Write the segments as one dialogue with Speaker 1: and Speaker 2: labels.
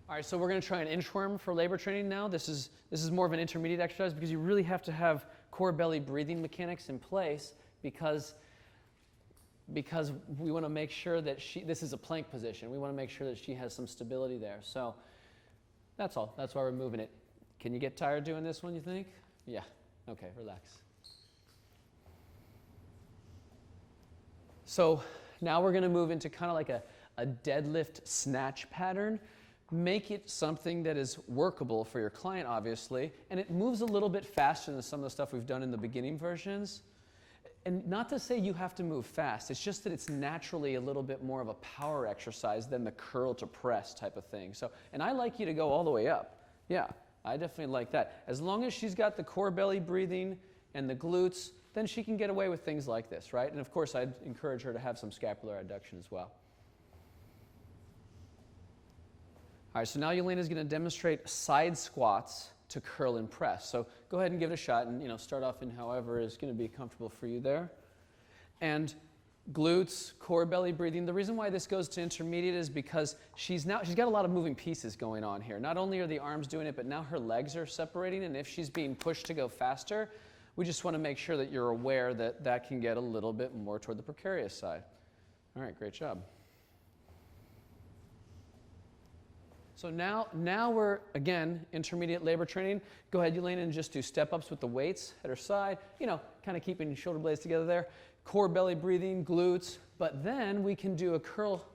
Speaker 1: All right, so we're going to try an inchworm for labor training now. This is more of an intermediate exercise because you really have to have core belly breathing mechanics in place because we want to make sure that this is a plank position. We want to make sure that she has some stability there. So that's all. That's why we're moving it. Can you get tired doing this one, you think? Yeah. Okay, relax. So now we're going to move into kind of like a deadlift snatch pattern. Make it something that is workable for your client, obviously, and it moves a little bit faster than some of the stuff we've done in the beginning versions. And not to say you have to move fast, it's just that it's naturally a little bit more of a power exercise than the curl to press type of thing. So, and I like you to go all the way up. Yeah, I definitely like that. As long as she's got the core belly breathing and the glutes, then she can get away with things like this, right? And of course, I'd encourage her to have some scapular adduction as well. All right, so now Yelena's going to demonstrate side squats to curl and press. So go ahead and give it a shot and start off in however is going to be comfortable for you there. And glutes, core belly breathing. The reason why this goes to intermediate is because she's got a lot of moving pieces going on here. Not only are the arms doing it, but now her legs are separating, and if she's being pushed to go faster, we just want to make sure that you're aware that that can get a little bit more toward the precarious side. All right, great job. So now we're, again, intermediate labor training. Go ahead, Yelena, and just do step-ups with the weights at her side, kind of keeping shoulder blades together there. Core belly breathing, glutes, but then we can do a curl.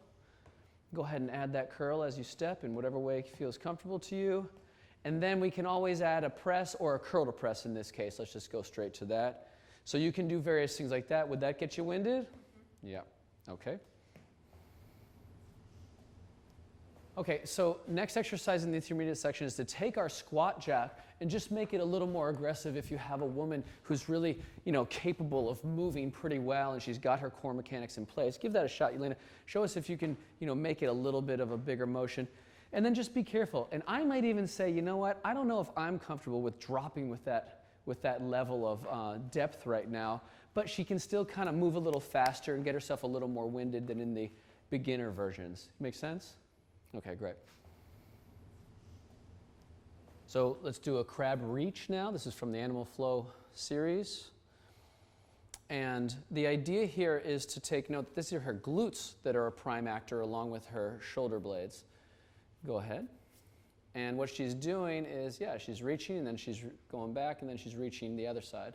Speaker 1: Go ahead and add that curl as you step in whatever way feels comfortable to you. And then we can always add a press or a curl to press in this case. Let's just go straight to that. So you can do various things like that. Would that get you winded? Yeah, okay. Okay, so next exercise in the intermediate section is to take our squat jack and just make it a little more aggressive if you have a woman who's really, capable of moving pretty well and she's got her core mechanics in place. Give that a shot, Yelena. Show us if you can, make it a little bit of a bigger motion. And then just be careful. And I might even say, you know what? I don't know if I'm comfortable with dropping with that level of depth right now, but she can still kind of move a little faster and get herself a little more winded than in the beginner versions. Make sense? Okay, great. So let's do a crab reach now. This is from the Animal Flow series. And the idea here is to take note that this is her glutes that are a prime actor along with her shoulder blades. Go ahead. And what she's doing is, she's reaching and then she's going back and then she's reaching the other side.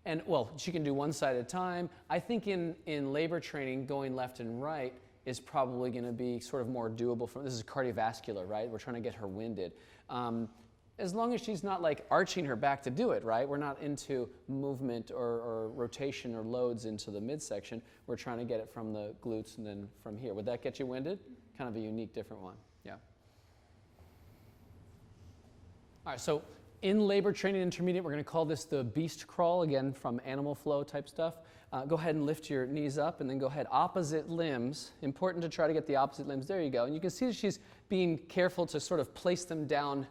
Speaker 1: And, well, she can do one side at a time. I think in labor training, going left and right is probably going to be sort of more doable. This is cardiovascular, right? We're trying to get her winded. As long as she's not like arching her back to do it, right? We're not into movement or rotation or loads into the midsection. We're trying to get it from the glutes and then from here. Would that get you winded? Kind of a unique, different one. Yeah. All right, so in labor training intermediate, we're going to call this the beast crawl, again, from Animal Flow type stuff. Go ahead and lift your knees up and then go ahead, opposite limbs. Important to try to get the opposite limbs. There you go. And you can see that she's being careful to sort of place them down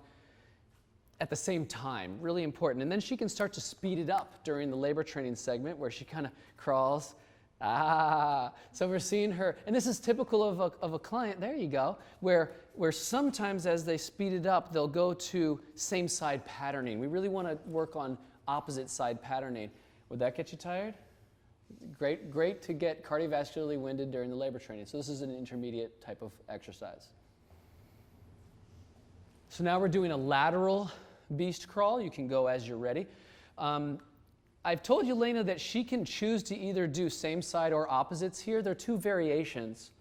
Speaker 1: at the same time. Really important. And then she can start to speed it up during the labor training segment where she kind of crawls. So we're seeing her, and this is typical of a client, there you go, where sometimes as they speed it up, they'll go to same side patterning. We really want to work on opposite side patterning. Would that get you tired? Great to get cardiovascularly winded during the labor training. So this is an intermediate type of exercise. So now we're doing a lateral beast crawl. You can go as you're ready. I've told Yelena that she can choose to either do same side or opposites here. There are two variations.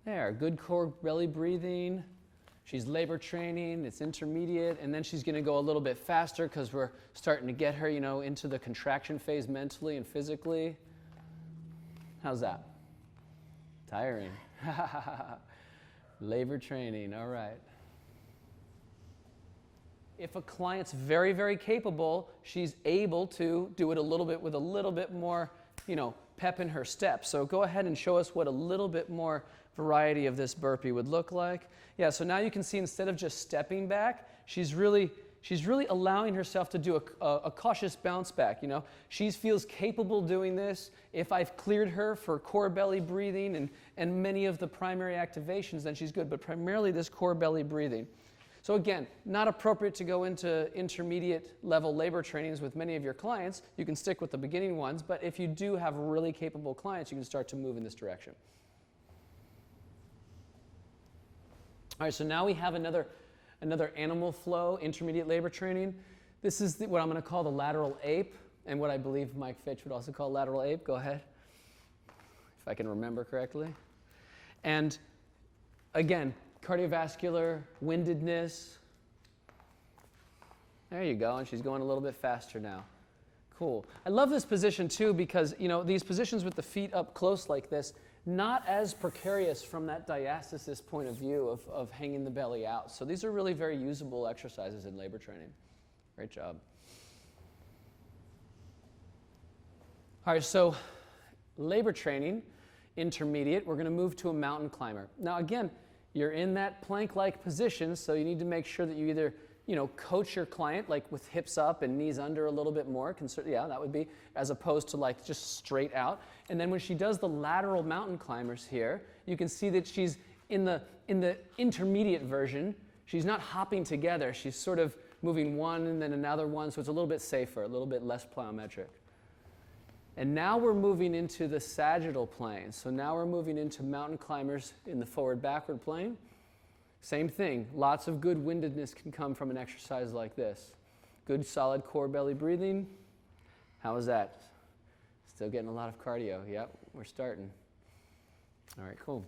Speaker 1: There, good core belly breathing. She's labor training, it's intermediate, and then she's going to go a little bit faster because we're starting to get her, into the contraction phase mentally and physically. How's that? Tiring. Labor training, all right. If a client's very, very capable, she's able to do it a little bit with a little bit more, pep in her steps. So go ahead and show us what a little bit more variety of this burpee would look like. Yeah, so now you can see instead of just stepping back, she's she's really allowing herself to do a cautious bounce back. You know, she feels capable doing this. If I've cleared her for core belly breathing and many of the primary activations, then she's good. But primarily this core belly breathing. So again, not appropriate to go into intermediate level labor trainings with many of your clients. You can stick with the beginning ones, but if you do have really capable clients, you can start to move in this direction. All right, so now we have another animal flow intermediate labor training. This is what I'm going to call the lateral ape, and what I believe Mike Fitch would also call lateral ape. Go ahead, if I can remember correctly. And again, cardiovascular, windedness. There you go, and she's going a little bit faster now. Cool. I love this position too because, you know, these positions with the feet up close like this, not as precarious from that diastasis point of view of hanging the belly out. So these are really very usable exercises in labor training. Great job. All right, so labor training, intermediate, we're going to move to a mountain climber. Now again, you're in that plank-like position, so you need to make sure that you either, you know, coach your client like with hips up and knees under a little bit more. Yeah, that would be, as opposed to like just straight out. And then when she does the lateral mountain climbers here, you can see that she's in the intermediate version. She's not hopping together. She's sort of moving one and then another one, so it's a little bit safer, a little bit less plyometric. And now we're moving into the sagittal plane. So now we're moving into mountain climbers in the forward-backward plane. Same thing, lots of good windedness can come from an exercise like this. Good solid core belly breathing. How is that? Still getting a lot of cardio. Yep, we're starting. All right, cool.